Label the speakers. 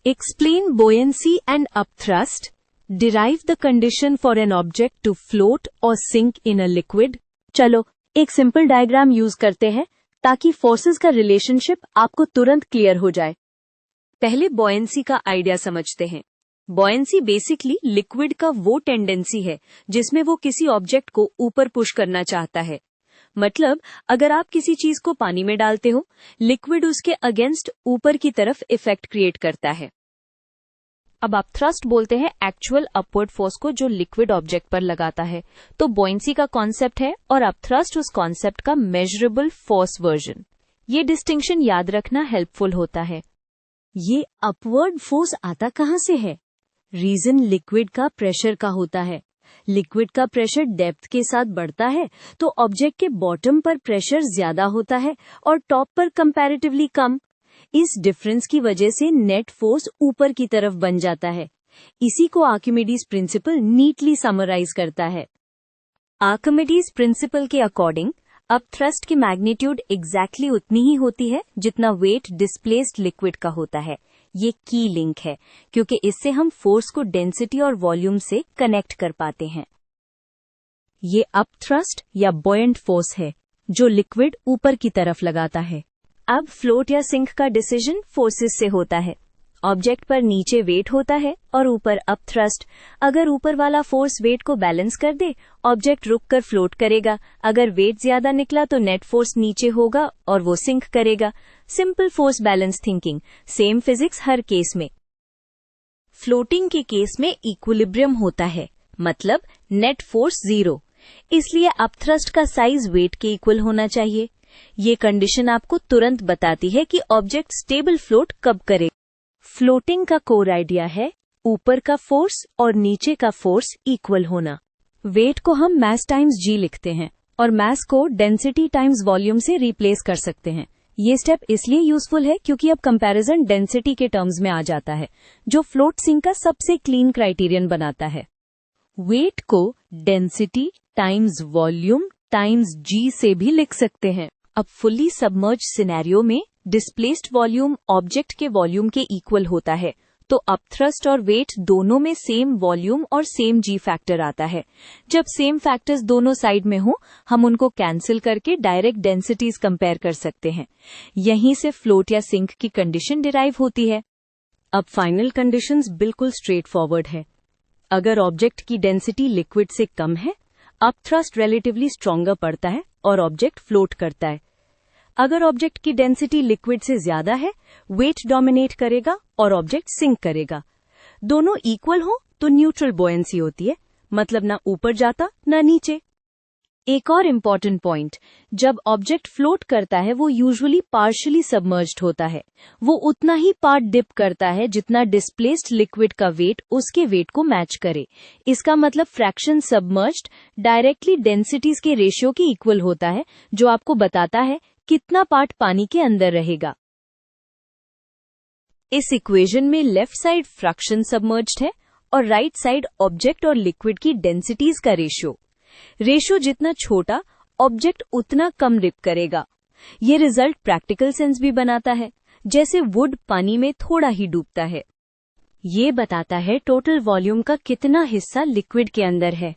Speaker 1: Explain buoyancy and upthrust. Derive the condition for an object to float or sink in a liquid.
Speaker 2: चलो एक simple diagram use करते हैं ताकि forces का relationship आपको तुरंत क्लियर हो जाए।
Speaker 1: पहले buoyancy का आइडिया समझते हैं। buoyancy बेसिकली लिक्विड का वो टेंडेंसी है जिसमें वो किसी ऑब्जेक्ट को ऊपर पुश करना चाहता है। मतलब अगर आप किसी चीज को पानी में डालते हो, लिक्विड उसके अगेंस्ट ऊपर की तरफ इफेक्ट क्रिएट करता है। अब आप थ्रस्ट बोलते हैं एक्चुअल अपवर्ड फोर्स को जो लिक्विड ऑब्जेक्ट पर लगाता है। तो buoyancy का कॉन्सेप्ट है और अब थ्रस्ट उस कॉन्सेप्ट का मेजरेबल फोर्स वर्जन। ये डिस्टिंक्शन याद रखना हेल्पफुल होता है।
Speaker 2: ये अपवर्ड फोर्स आता कहाँ से है? रीजन लिक्विड का प्रेशर का होता है। लिक्विड का प्रेशर डेप्थ के साथ बढ़ता है तो ऑब्जेक्ट के बॉटम पर प्रेशर ज्यादा होता है और टॉप पर कंपैरेटिवली कम। इस डिफरेंस की वजह से नेट फोर्स ऊपर की तरफ बन जाता है। इसी को आर्किमिडीज प्रिंसिपल नीटली समराइज करता है।
Speaker 1: आर्किमिडीज प्रिंसिपल के अकॉर्डिंग अब थ्रस्ट की मैग्नीट्यूड एग्जैक्टली उतनी ही होती है जितना वेट डिस्प्लेस्ड लिक्विड का होता है। ये की लिंक है क्योंकि इससे हम फोर्स को डेंसिटी और वॉल्यूम से कनेक्ट कर पाते हैं।
Speaker 2: ये अप थ्रस्ट या बॉयंट फोर्स है जो लिक्विड ऊपर की तरफ लगाता है।
Speaker 1: अब फ्लोट या सिंक का डिसीजन फोर्सेस से होता है। ऑब्जेक्ट पर नीचे वेट होता है और ऊपर अप थ्रस्ट। अगर ऊपर वाला फोर्स वेट को बैलेंस कर दे, ऑब्जेक्ट रुककर फ्लोट करेगा। अगर वेट ज्यादा निकला तो नेट फोर्स नीचे होगा और वो सिंक करेगा। Simple force balance thinking, same physics हर केस में। फ्लोटिंग के केस में इक्विलिब्रियम होता है, मतलब नेट फोर्स 0। इसलिए अप थ्रस्ट का साइज वेट के इक्वल होना चाहिए। ये कंडीशन आपको तुरंत बताती है कि ऑब्जेक्ट स्टेबल फ्लोट कब करे।
Speaker 2: फ्लोटिंग का कोर आइडिया है ऊपर का फोर्स और नीचे का फोर्स इक्वल होना। वेट को हम मास टाइम्स जी लिखते हैं और मास को डेंसिटी टाइम्स वॉल्यूम से रिप्लेस कर सकते हैं। ये स्टेप इसलिए यूजफुल है क्योंकि अब कंपैरिजन डेंसिटी के टर्म्स में आ जाता है, जो फ्लोट सिंक का सबसे क्लीन क्राइटेरियन बनाता है। वेट को डेंसिटी टाइम्स वॉल्यूम टाइम्स जी से भी लिख सकते हैं।
Speaker 1: अब फुल्ली सबमर्ज सिनेरियो में डिस्प्लेस्ड वॉल्यूम ऑब्जेक्ट के वॉल्यूम के इक्वल होता है, तो अप थ्रस्ट और वेट दोनों में सेम वॉल्यूम और सेम जी फैक्टर आता है। जब सेम फैक्टर्स दोनों साइड में हो, हम उनको कैंसिल करके डायरेक्ट डेंसिटीज कंपेयर कर सकते हैं। यहीं से फ्लोट या सिंक की कंडीशन डिराइव होती है।
Speaker 2: अब फाइनल कंडीशंस बिल्कुल स्ट्रेट फॉरवर्ड है। अगर ऑब्जेक्ट की डेंसिटी लिक्विड से कम है, अप थ्रस्ट रिलेटिवली स्ट्रॉन्गर पड़ता है और ऑब्जेक्ट फ्लोट करता है। अगर ऑब्जेक्ट की डेंसिटी लिक्विड से ज्यादा है, वेट डोमिनेट करेगा और ऑब्जेक्ट सिंक करेगा। दोनों इक्वल हो तो न्यूट्रल बुओयेंसी होती है, मतलब ना ऊपर जाता ना नीचे। एक और इम्पॉर्टेंट पॉइंट, जब ऑब्जेक्ट फ्लोट करता है वो यूजुअली पार्शियली सबमर्ज्ड होता है। वो उतना ही पार्ट डिप करता है जितना डिस्प्लेस्ड लिक्विड का वेट उसके वेट को मैच करे। इसका मतलब फ्रैक्शन सबमर्ज्ड डायरेक्टली डेंसिटीज के रेशियो के इक्वल होता है, जो आपको बताता है कितना पार्ट पानी के अंदर रहेगा।
Speaker 1: इस इक्वेशन में लेफ्ट साइड फ्रैक्शन सबमर्ज्ड है और राइट साइड ऑब्जेक्ट और लिक्विड की डेंसिटीज का रेशियो जितना छोटा, ऑब्जेक्ट उतना कम डिप करेगा। ये रिजल्ट प्रैक्टिकल सेंस भी बनाता है, जैसे वुड पानी में थोड़ा ही डूबता है।
Speaker 2: ये बताता है टोटल वॉल्यूम का कितना हिस्सा लिक्विड के अंदर है।